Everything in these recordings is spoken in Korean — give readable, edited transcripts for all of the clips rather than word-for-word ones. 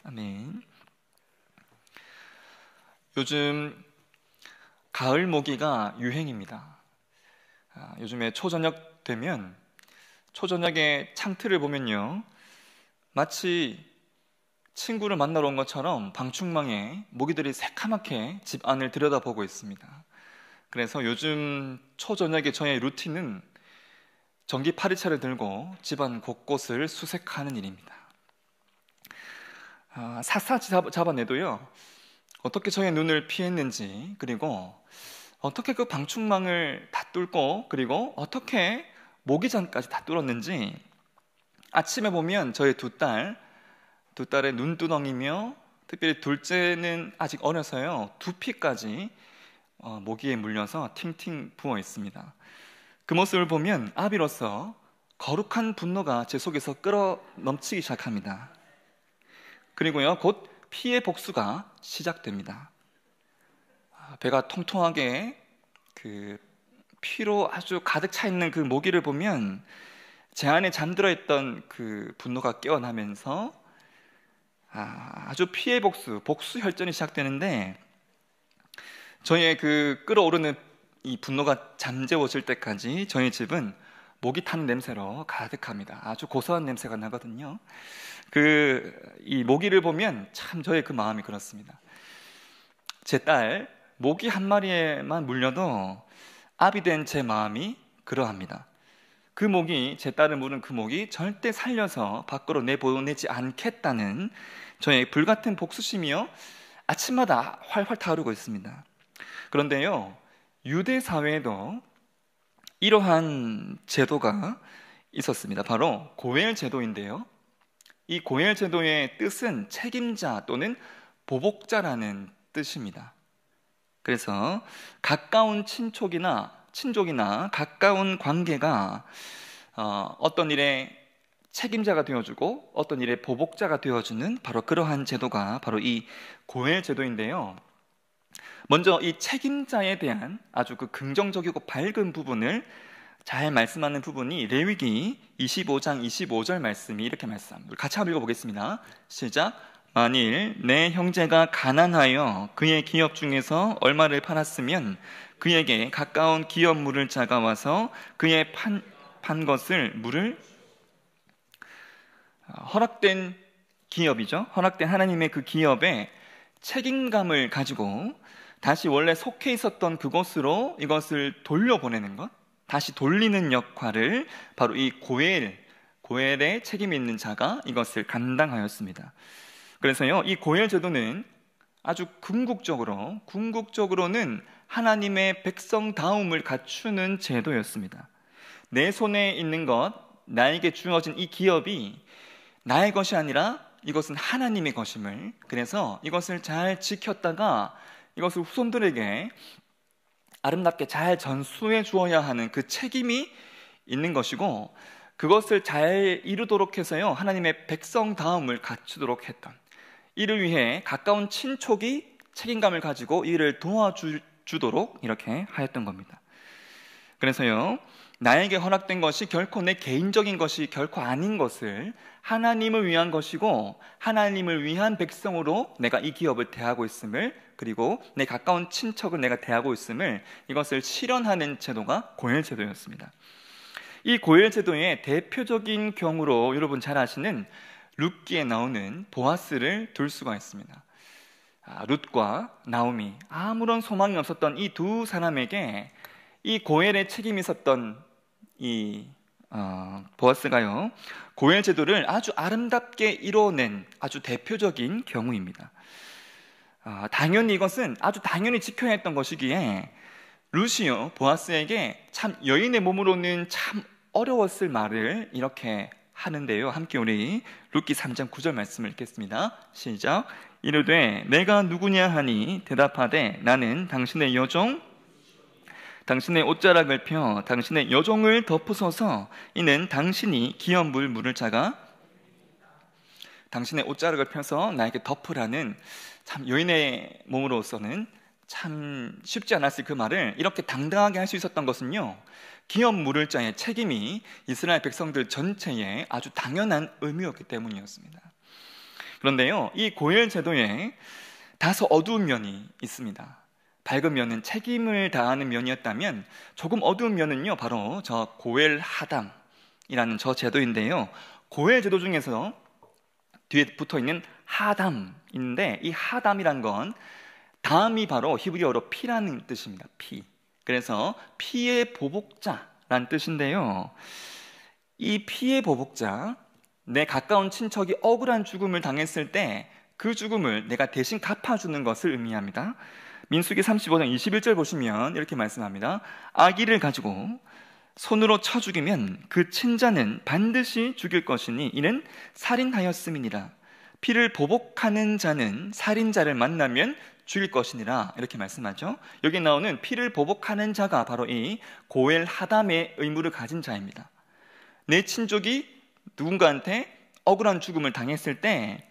아멘. 요즘 가을 모기가 유행입니다. 요즘에 초저녁 되면 초저녁에 창틀을 보면요, 마치 친구를 만나러 온 것처럼 방충망에 모기들이 새카맣게 집 안을 들여다보고 있습니다. 그래서 요즘 초저녁에 저의 루틴은 전기 파리채를 들고 집안 곳곳을 수색하는 일입니다. 샅샅이 잡아내도요, 어떻게 저의 눈을 피했는지, 그리고 어떻게 그 방충망을 다 뚫고, 그리고 어떻게 모기장까지 다 뚫었는지, 아침에 보면 저희 두 딸의 눈두덩이며, 특별히 둘째는 아직 어려서요, 두피까지 모기에 물려서 팅팅 부어 있습니다. 그 모습을 보면 아비로서 거룩한 분노가 제 속에서 끓어 넘치기 시작합니다. 그리고요, 곧 피의 복수가 시작됩니다. 배가 통통하게 그 피로 아주 가득 차 있는 그 모기를 보면 제 안에 잠들어 있던 그 분노가 깨어나면서 아주 피의 복수 혈전이 시작되는데, 저희의 그 끓어오르는 이 분노가 잠재워질 때까지 저희 집은 모기 타는 냄새로 가득합니다. 아주 고소한 냄새가 나거든요. 이 모기를 보면 참 저의 그 마음이 그렇습니다. 제 딸 모기 한 마리에만 물려도 아비된 제 마음이 그러합니다. 제 딸을 물은 그 모기 절대 살려서 밖으로 내보내지 않겠다는 저의 불같은 복수심이요, 아침마다 활활 타오르고 있습니다. 그런데요, 유대 사회에도 이러한 제도가 있었습니다. 바로 고엘 제도인데요, 이 고엘 제도의 뜻은 책임자 또는 보복자라는 뜻입니다. 그래서 가까운 친족이나 가까운 관계가 어떤 일에 책임자가 되어주고 어떤 일에 보복자가 되어주는 바로 그러한 제도가 바로 이 고엘 제도인데요, 먼저 이 책임자에 대한 아주 그 긍정적이고 밝은 부분을 잘 말씀하는 부분이 레위기 25장 25절 말씀이 이렇게 말씀합니다. 같이 한번 읽어보겠습니다. 시작. 만일 내 형제가 가난하여 그의 기업 중에서 얼마를 팔았으면 그에게 가까운 기업 물을 자가 와서 그의 판 것을 허락된 기업이죠. 허락된 하나님의 그 기업에 책임감을 가지고 다시 원래 속해 있었던 그곳으로 이것을 돌려보내는 것, 다시 돌리는 역할을 바로 이 고엘의 책임 있는 자가 이것을 감당하였습니다. 그래서요, 이 고엘 제도는 아주 궁극적으로는 하나님의 백성다움을 갖추는 제도였습니다. 내 손에 있는 것, 나에게 주어진 이 기업이 나의 것이 아니라 이것은 하나님의 것임을, 그래서 이것을 잘 지켰다가 이것을 후손들에게 아름답게 잘 전수해 주어야 하는 그 책임이 있는 것이고, 그것을 잘 이루도록 해서요, 하나님의 백성다움을 갖추도록 했던, 이를 위해 가까운 친족이 책임감을 가지고 이를 도와주도록 이렇게 하였던 겁니다. 그래서요, 나에게 허락된 것이 결코 내 개인적인 것이 결코 아닌 것을 하나님을 위한 것이고 하나님을 위한 백성으로 내가 이 기업을 대하고 있음을, 그리고 내 가까운 친척을 내가 대하고 있음을, 이것을 실현하는 제도가 고엘 제도였습니다. 이 고엘 제도의 대표적인 경우로 여러분 잘 아시는 룻기에 나오는 보아스를 둘 수가 있습니다. 룻과 나오미, 아무런 소망이 없었던 이 두 사람에게 이 고엘의 책임이 있었던 이 보아스가요, 고엘 제도를 아주 아름답게 이뤄낸 아주 대표적인 경우입니다. 당연히 이것은 아주 당연히 지켜야 했던 것이기에 룻이요, 보아스에게 참 여인의 몸으로는 참 어려웠을 말을 이렇게 하는데요, 함께 우리 룻기 3장 9절 말씀을 읽겠습니다. 시작. 이르되 내가 누구냐 하니 대답하되 나는 당신의 여종, 당신의 옷자락을 펴 당신의 여종을 덮으소서. 이는 당신이 기업 물을 자가 당신의 옷자락을 펴서 나에게 덮으라는, 참 여인의 몸으로서는 참 쉽지 않았을 그 말을 이렇게 당당하게 할 수 있었던 것은요, 기업 물을 자의 책임이 이스라엘 백성들 전체에 아주 당연한 의무였기 때문이었습니다. 그런데요, 이 고엘 제도에 다소 어두운 면이 있습니다. 밝은 면은 책임을 다하는 면이었다면 조금 어두운 면은요, 바로 저 고엘 하담이라는 저 제도인데요. 고엘 제도 중에서 뒤에 붙어 있는 하담인데, 이 하담이란 건 담이 바로 히브리어로 피라는 뜻입니다. 피. 그래서 피의 보복자란 뜻인데요. 이 피의 보복자, 내 가까운 친척이 억울한 죽음을 당했을 때 그 죽음을 내가 대신 갚아주는 것을 의미합니다. 민수기 35장 21절 보시면 이렇게 말씀합니다. 아기를 가지고 손으로 쳐 죽이면 그 친자는 반드시 죽일 것이니 이는 살인하였음이니라. 피를 보복하는 자는 살인자를 만나면 죽일 것이니라. 이렇게 말씀하죠. 여기 나오는 피를 보복하는 자가 바로 이 고엘 하담의 의무를 가진 자입니다. 내 친족이 누군가한테 억울한 죽음을 당했을 때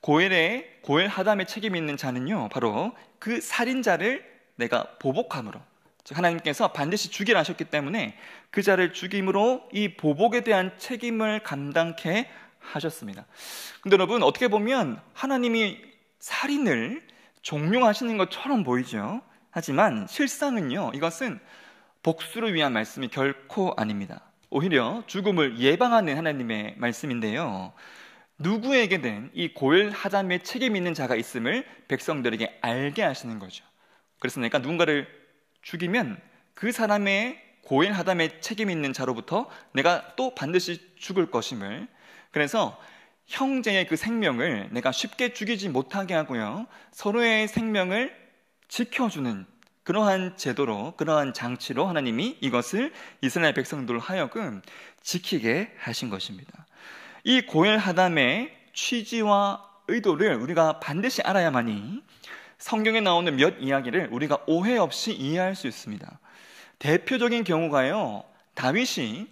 고엘 하담의 책임이 있는 자는요, 바로 그 살인자를 내가 보복함으로, 즉 하나님께서 반드시 죽이라 하셨기 때문에 그 자를 죽임으로 이 보복에 대한 책임을 감당케 하셨습니다. 근데 여러분, 어떻게 보면 하나님이 살인을 종용하시는 것처럼 보이죠. 하지만 실상은요, 이것은 복수를 위한 말씀이 결코 아닙니다. 오히려 죽음을 예방하는 하나님의 말씀인데요, 누구에게든 이 고엘 하담의 책임 있는 자가 있음을 백성들에게 알게 하시는 거죠. 그래서 내가 누군가를 죽이면 그 사람의 고엘 하담의 책임 있는 자로부터 내가 또 반드시 죽을 것임을, 그래서 형제의 그 생명을 내가 쉽게 죽이지 못하게 하고요, 서로의 생명을 지켜주는 그러한 제도로, 그러한 장치로 하나님이 이것을 이스라엘 백성들로 하여금 지키게 하신 것입니다. 이 고엘 하담의 취지와 의도를 우리가 반드시 알아야만이 성경에 나오는 몇 이야기를 우리가 오해 없이 이해할 수 있습니다. 대표적인 경우가요, 다윗이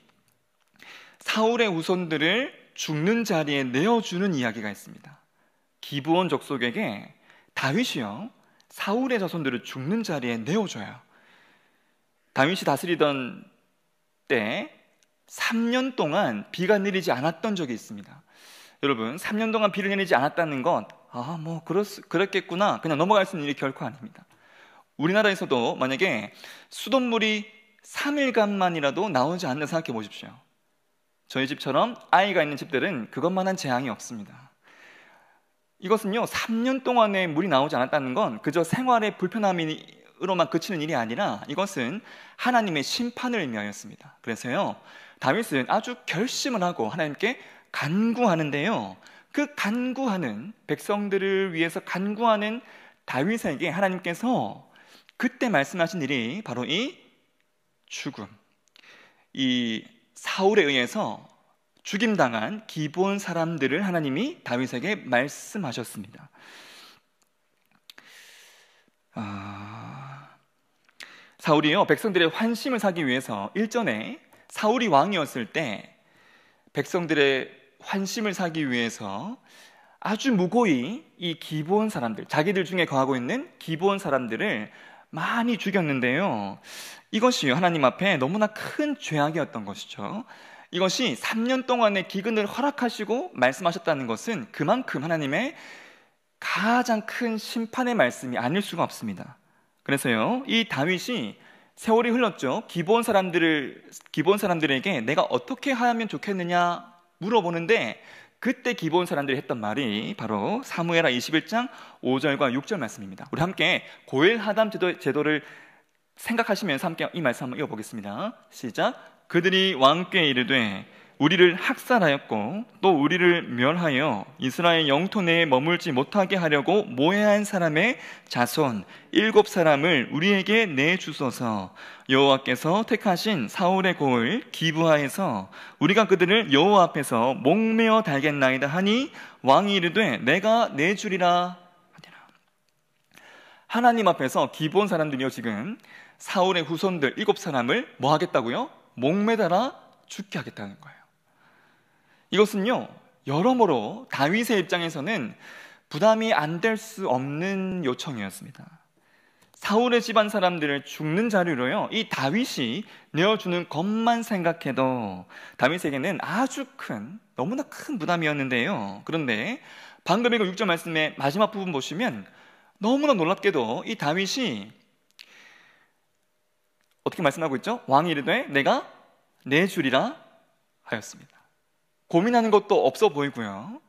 사울의 후손들을 죽는 자리에 내어주는 이야기가 있습니다. 기브온 족속에게 다윗이요, 사울의 자손들을 죽는 자리에 내어줘요. 다윗이 다스리던 때 3년 동안 비가 내리지 않았던 적이 있습니다. 여러분, 3년 동안 비를 내리지 않았다는 건 그랬겠구나, 그냥 넘어갈 수 있는 일이 결코 아닙니다. 우리나라에서도 만약에 수돗물이 3일간만이라도 나오지 않는, 생각해 보십시오. 저희 집처럼 아이가 있는 집들은 그것만한 재앙이 없습니다. 이것은요, 3년 동안에 물이 나오지 않았다는 건 그저 생활의 불편함으로만 그치는 일이 아니라 이것은 하나님의 심판을 의미하였습니다. 그래서요, 다윗은 아주 결심을 하고 하나님께 간구하는데요, 그 간구하는, 백성들을 위해서 간구하는 다윗에게 하나님께서 그때 말씀하신 일이 바로 이 죽음, 이 사울에 의해서 죽임당한 기브온 사람들을 하나님이 다윗에게 말씀하셨습니다. 사울이요, 백성들의 환심을 사기 위해서 일전에 사울이 왕이었을 때 백성들의 환심을 사기 위해서 아주 무고히 이 기브온 사람들, 자기들 중에 거하고 있는 기브온 사람들을 많이 죽였는데요, 이것이 하나님 앞에 너무나 큰 죄악이었던 것이죠. 이것이 3년 동안의 기근을 허락하시고 말씀하셨다는 것은 그만큼 하나님의 가장 큰 심판의 말씀이 아닐 수가 없습니다. 그래서요, 이 다윗이 세월이 흘렀죠. 기브온 사람들에게 내가 어떻게 하면 좋겠느냐 물어보는데, 그때 기브온 사람들이 했던 말이 바로 사무엘하 21장 5절과 6절 말씀입니다. 우리 함께 고엘 하담 제도를 생각하시면서 함께 이 말씀 한번 읽어보겠습니다. 시작. 그들이 왕께 이르되 우리를 학살하였고 또 우리를 멸하여 이스라엘 영토 내에 머물지 못하게 하려고 모해한 사람의 자손 7사람을 우리에게 내주소서. 여호와께서 택하신 사울의 고을 기브하에서 우리가 그들을 여호와 앞에서 목매어 달겠나이다 하니 왕이 이르되 내가 내주리라 하니라. 하나님 앞에서 기브온 사람들이요, 지금 사울의 후손들 7사람을 뭐 하겠다고요? 목매달아 죽게 하겠다는 거예요. 이것은요, 여러모로 다윗의 입장에서는 부담이 안 될 수 없는 요청이었습니다. 사울의 집안 사람들을 죽는 자료로요, 이 다윗이 내어주는 것만 생각해도 다윗에게는 아주 큰, 너무나 큰 부담이었는데요, 그런데 방금 읽은 6절 말씀의 마지막 부분 보시면 너무나 놀랍게도 이 다윗이 어떻게 말씀하고 있죠? 왕이 이르되 내가 내주리라 하였습니다. 고민하는 것도 없어 보이고요.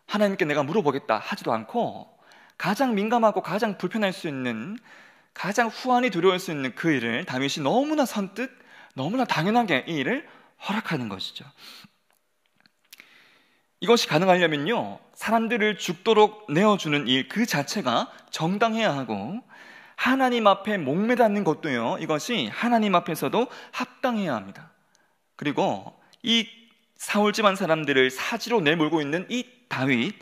하나님께 내가 물어보겠다 하지도 않고 가장 민감하고 가장 불편할 수 있는, 가장 후환이 두려울 수 있는 그 일을 다윗이 너무나 선뜻, 너무나 당연하게 이 일을 허락하는 것이죠. 이것이 가능하려면요, 사람들을 죽도록 내어주는 일 그 자체가 정당해야 하고, 하나님 앞에 목매닫는 것도요, 이것이 하나님 앞에서도 합당해야 합니다. 그리고 이 사울 집안 사람들을 사지로 내몰고 있는 이 다윗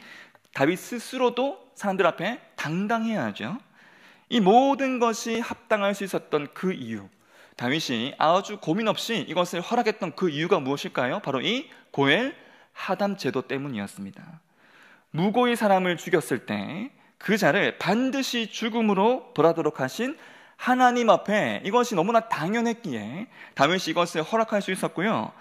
스스로도 사람들 앞에 당당해야 하죠. 이 모든 것이 합당할 수 있었던 그 이유, 다윗이 아주 고민 없이 이것을 허락했던 그 이유가 무엇일까요? 바로 이 고엘 하담 제도 때문이었습니다. 무고의 사람을 죽였을 때 그 자를 반드시 죽음으로 돌아도록 하신 하나님 앞에 이것이 너무나 당연했기에 다윗이 이것을 허락할 수 있었고요,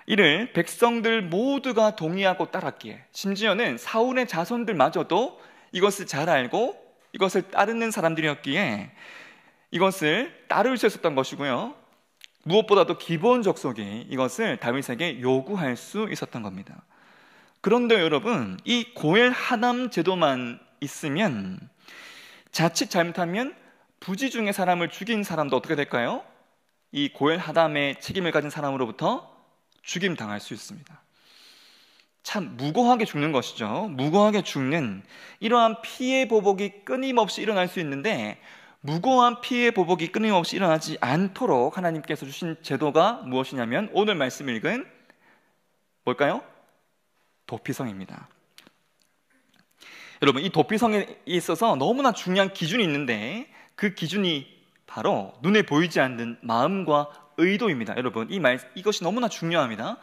이를 백성들 모두가 동의하고 따랐기에, 심지어는 사울의 자손들마저도 이것을 잘 알고 이것을 따르는 사람들이었기에 이것을 따를 수 있었던 것이고요, 무엇보다도 기본 족속이 이것을 다윗에게 요구할 수 있었던 겁니다. 그런데 여러분, 이 고엘 하담 제도만 있으면 자칫 잘못하면 부지 중에 사람을 죽인 사람도 어떻게 될까요? 이 고엘 하담의 책임을 가진 사람으로부터 죽임 당할 수 있습니다. 참 무고하게 죽는 것이죠. 무고하게 죽는 이러한 피해 보복이 끊임없이 일어날 수 있는데, 무고한 피해 보복이 끊임없이 일어나지 않도록 하나님께서 주신 제도가 무엇이냐면 오늘 말씀 읽은 뭘까요? 도피성입니다. 여러분, 이 도피성에 있어서 너무나 중요한 기준이 있는데 그 기준이 바로 눈에 보이지 않는 마음과 의도입니다. 여러분, 이것이 너무나 중요합니다.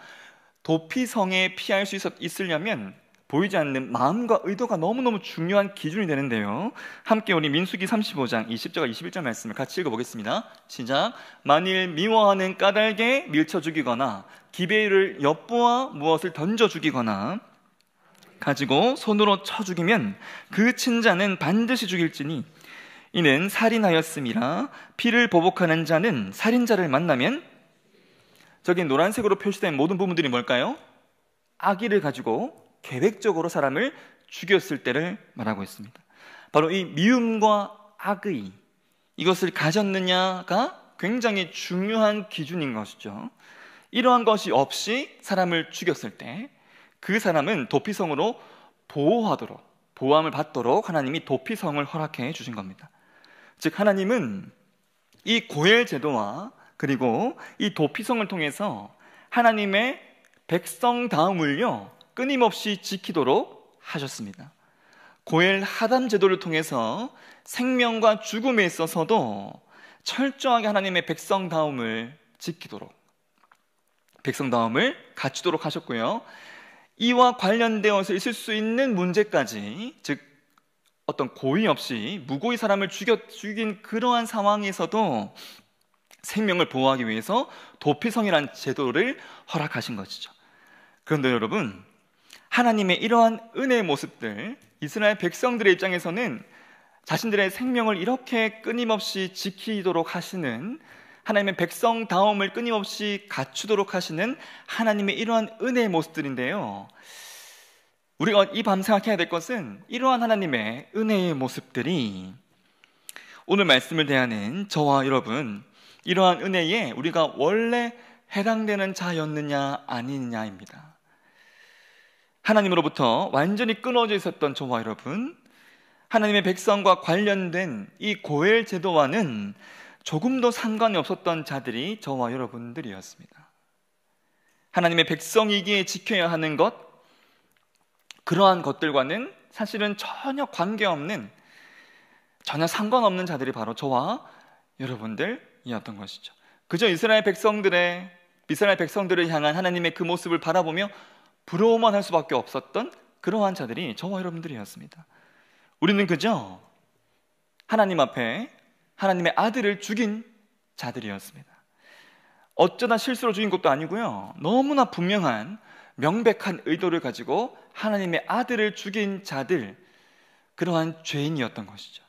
도피성에 피할 수 있으려면 보이지 않는 마음과 의도가 너무너무 중요한 기준이 되는데요, 함께 우리 민수기 35장 20절과 21절 말씀을 같이 읽어보겠습니다. 시작. 만일 미워하는 까닭에 밀쳐 죽이거나 기배를 엿보아 무엇을 던져 죽이거나 가지고 손으로 쳐 죽이면 그 친자는 반드시 죽일지니 이는 살인하였음이라. 피를 보복하는 자는 살인자를 만나면, 저기 노란색으로 표시된 모든 부분들이 뭘까요? 악의를 가지고 계획적으로 사람을 죽였을 때를 말하고 있습니다. 바로 이 미움과 악의, 이것을 가졌느냐가 굉장히 중요한 기준인 것이죠. 이러한 것이 없이 사람을 죽였을 때 그 사람은 도피성으로 보호함을 받도록 하나님이 도피성을 허락해 주신 겁니다. 즉, 하나님은 이 고엘 제도와 그리고 이 도피성을 통해서 하나님의 백성다움을요 끊임없이 지키도록 하셨습니다. 고엘 하담 제도를 통해서 생명과 죽음에 있어서도 철저하게 하나님의 백성다움을 지키도록, 백성다움을 갖추도록 하셨고요, 이와 관련되어서 있을 수 있는 문제까지, 즉 어떤 고의 없이 무고의 사람을 죽인 그러한 상황에서도 생명을 보호하기 위해서 도피성이라는 제도를 허락하신 것이죠. 그런데 여러분, 하나님의 이러한 은혜의 모습들, 이스라엘 백성들의 입장에서는 자신들의 생명을 이렇게 끊임없이 지키도록 하시는, 하나님의 백성다움을 끊임없이 갖추도록 하시는 하나님의 이러한 은혜의 모습들인데요, 우리가 이 밤 생각해야 될 것은 이러한 하나님의 은혜의 모습들이 오늘 말씀을 대하는 저와 여러분, 이러한 은혜에 우리가 원래 해당되는 자였느냐 아니느냐입니다. 하나님으로부터 완전히 끊어져 있었던 저와 여러분, 하나님의 백성과 관련된 이 고엘 제도와는 조금도 상관이 없었던 자들이 저와 여러분들이었습니다. 하나님의 백성이기에 지켜야 하는 것, 그러한 것들과는 사실은 전혀 관계없는, 전혀 상관없는 자들이 바로 저와 여러분들이었던 것이죠. 그저 이스라엘 백성들을 향한 하나님의 그 모습을 바라보며 부러워만 할 수밖에 없었던 그러한 자들이 저와 여러분들이었습니다. 우리는 그저 하나님 앞에 하나님의 아들을 죽인 자들이었습니다. 어쩌다 실수로 죽인 것도 아니고요, 너무나 분명한 명백한 의도를 가지고 하나님의 아들을 죽인 자들, 그러한 죄인이었던 것이죠.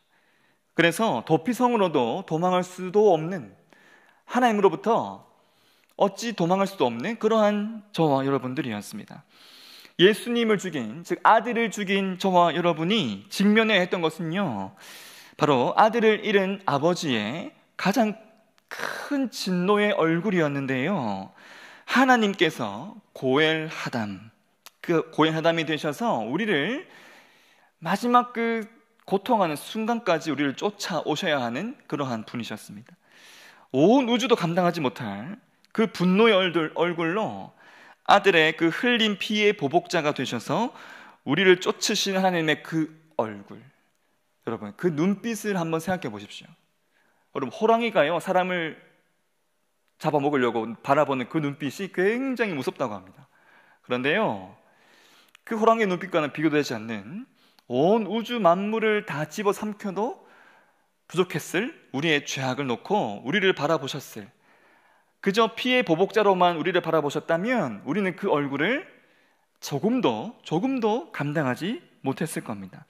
그래서 도피성으로도 도망할 수도 없는, 하나님으로부터 어찌 도망할 수도 없는 그러한 저와 여러분들이었습니다. 예수님을 죽인, 즉 아들을 죽인 저와 여러분이 직면해야 했던 것은요, 바로 아들을 잃은 아버지의 가장 큰 진노의 얼굴이었는데요, 하나님께서 고엘하담, 그 고엘하담이 되셔서 우리를 마지막 그 고통하는 순간까지 우리를 쫓아오셔야 하는 그러한 분이셨습니다. 온 우주도 감당하지 못할 그 분노의 얼굴로 아들의 그 흘린 피의 보복자가 되셔서 우리를 쫓으신 하나님의 그 얼굴, 여러분 그 눈빛을 한번 생각해 보십시오. 여러분 호랑이가요, 사람을 잡아먹으려고 바라보는 그 눈빛이 굉장히 무섭다고 합니다. 그런데요, 그 호랑이의 눈빛과는 비교되지 않는, 온 우주 만물을 다 집어삼켜도 부족했을 우리의 죄악을 놓고 우리를 바라보셨을, 그저 피의 보복자로만 우리를 바라보셨다면 우리는 그 얼굴을 조금도 감당하지 못했을 겁니다.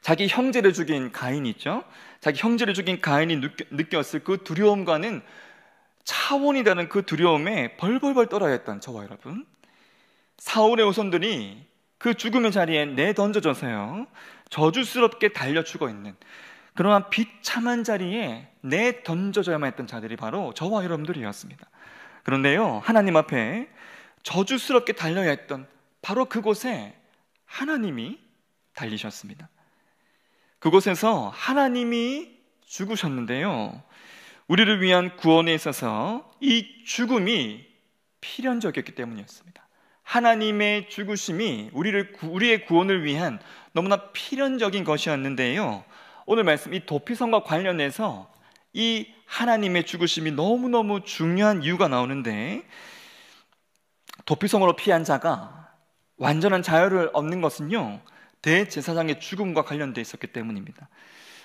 자기 형제를 죽인 가인이 있죠. 자기 형제를 죽인 가인이 느꼈을 그 두려움과는 차원이 다른 그 두려움에 벌벌벌 떨어야 했던 저와 여러분, 사울의 후손들이 그 죽음의 자리에 내던져져서요, 저주스럽게 달려 죽어 있는 그러한 비참한 자리에 내던져져야만 했던 자들이 바로 저와 여러분들이었습니다. 그런데요, 하나님 앞에 저주스럽게 달려야 했던 바로 그곳에 하나님이 달리셨습니다. 그곳에서 하나님이 죽으셨는데요, 우리를 위한 구원에 있어서 이 죽음이 필연적이었기 때문이었습니다. 하나님의 죽으심이 우리의 구원을 위한 너무나 필연적인 것이었는데요, 오늘 말씀 이 도피성과 관련해서 이 하나님의 죽으심이 너무너무 중요한 이유가 나오는데, 도피성으로 피한 자가 완전한 자유를 얻는 것은요, 대제사장의 죽음과 관련되어 있었기 때문입니다.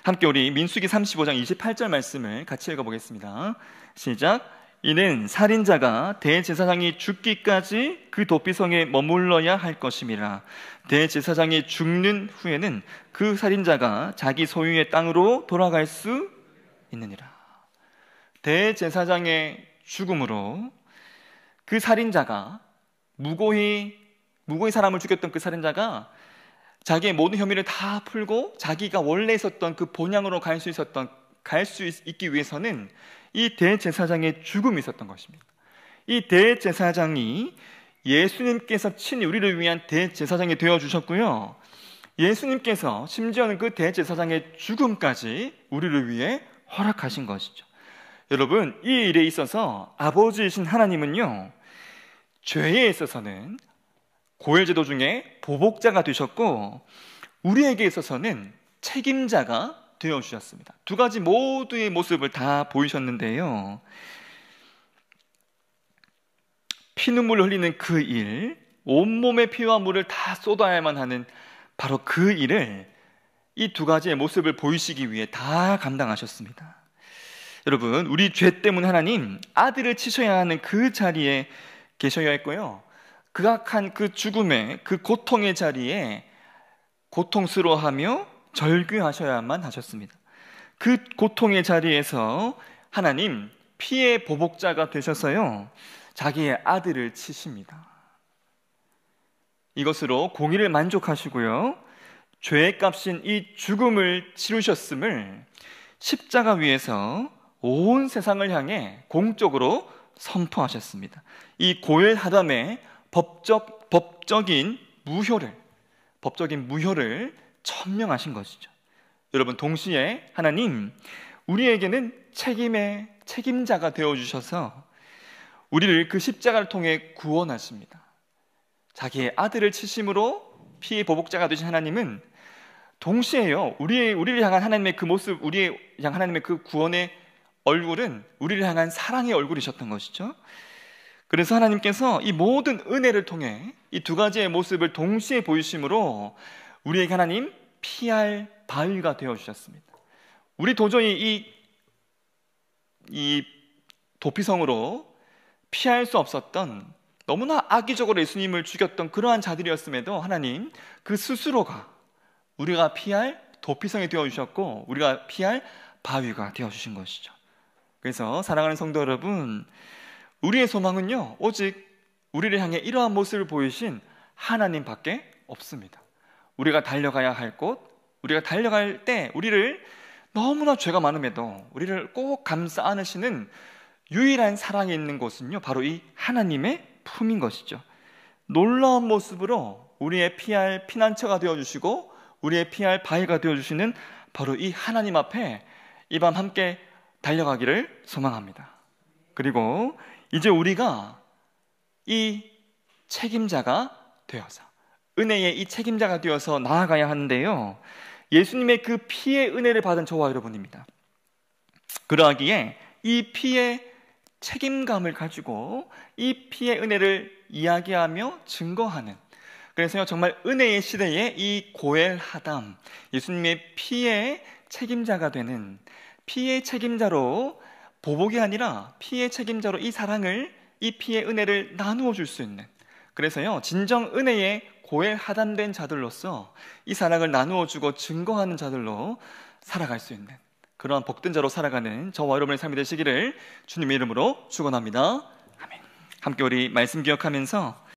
함께 우리 민수기 35장 28절 말씀을 같이 읽어보겠습니다. 시작. 이는 살인자가 대제사장이 죽기까지 그 도피성에 머물러야 할 것임이라. 대제사장이 죽는 후에는 그 살인자가 자기 소유의 땅으로 돌아갈 수 있느니라. 대제사장의 죽음으로 그 살인자가, 무고히 사람을 죽였던 그 살인자가 자기의 모든 혐의를 다 풀고 자기가 원래 있었던 그 본향으로 갈 수 있기 위해서는 이 대제사장의 죽음이 있었던 것입니다. 이 대제사장이 예수님께서 친히 우리를 위한 대제사장이 되어주셨고요, 예수님께서 심지어는 그 대제사장의 죽음까지 우리를 위해 허락하신 것이죠. 여러분, 이 일에 있어서 아버지이신 하나님은요, 죄에 있어서는 고엘제도 중에 보복자가 되셨고, 우리에게 있어서는 책임자가 되어주셨습니다. 두 가지 모두의 모습을 다 보이셨는데요, 피눈물을 흘리는 그 일, 온몸의 피와 물을 다 쏟아야만 하는 바로 그 일을 이 두 가지의 모습을 보이시기 위해 다 감당하셨습니다. 여러분, 우리 죄 때문에 하나님 아들을 치셔야 하는 그 자리에 계셔야 했고요, 극악한 그 죽음의 그 고통의 자리에 고통스러워하며 절규하셔야만 하셨습니다. 그 고통의 자리에서 하나님 피의 보복자가 되셔서요, 자기의 아들을 치십니다. 이것으로 공의를 만족하시고요, 죄의 값인 이 죽음을 치르셨음을 십자가 위에서 온 세상을 향해 공적으로 선포하셨습니다. 이 고엘하담의 법적인 무효를 천명하신 것이죠. 여러분, 동시에 하나님 우리에게는 책임자가 되어주셔서 우리를 그 십자가를 통해 구원하십니다. 자기의 아들을 치심으로 피의 보복자가 되신 하나님은 동시에요, 우리를 향한 하나님의 그 모습, 우리를 향한 하나님의 그 구원의 얼굴은 우리를 향한 사랑의 얼굴이셨던 것이죠. 그래서 하나님께서 이 모든 은혜를 통해 이 두 가지의 모습을 동시에 보이심으로 우리에게 하나님 피할 바위가 되어주셨습니다. 우리 도저히 이 도피성으로 피할 수 없었던 너무나 악의적으로 예수님을 죽였던 그러한 자들이었음에도 하나님 그 스스로가 우리가 피할 도피성이 되어주셨고 우리가 피할 바위가 되어주신 것이죠. 그래서 사랑하는 성도 여러분, 우리의 소망은요 오직 우리를 향해 이러한 모습을 보이신 하나님밖에 없습니다. 우리가 달려가야 할 곳, 우리가 달려갈 때 우리를 너무나 죄가 많음에도 우리를 꼭 감싸 안으시는 유일한 사랑이 있는 곳은요 바로 이 하나님의 품인 것이죠. 놀라운 모습으로 우리의 피할 피난처가 되어주시고 우리의 피할 바위가 되어주시는 바로 이 하나님 앞에 이 밤 함께 달려가기를 소망합니다. 그리고 이제 우리가 이 책임자가 되어서 은혜의 이 책임자가 되어서 나아가야 하는데요, 예수님의 그 피의 은혜를 받은 저와 여러분입니다. 그러하기에 이 피의 책임감을 가지고 이 피의 은혜를 이야기하며 증거하는, 그래서 정말 은혜의 시대에 이 고엘하담, 예수님의 피의 책임자가 되는, 피의 책임자로 보복이 아니라 피의 책임자로 이 사랑을, 이 피의 은혜를 나누어 줄 수 있는, 그래서요 진정 은혜의 고엘하담된 자들로서 이 사랑을 나누어 주고 증거하는 자들로 살아갈 수 있는 그러한 복된 자로 살아가는 저와 여러분의 삶이 되시기를 주님의 이름으로 축원합니다. 아멘. 함께 우리 말씀 기억하면서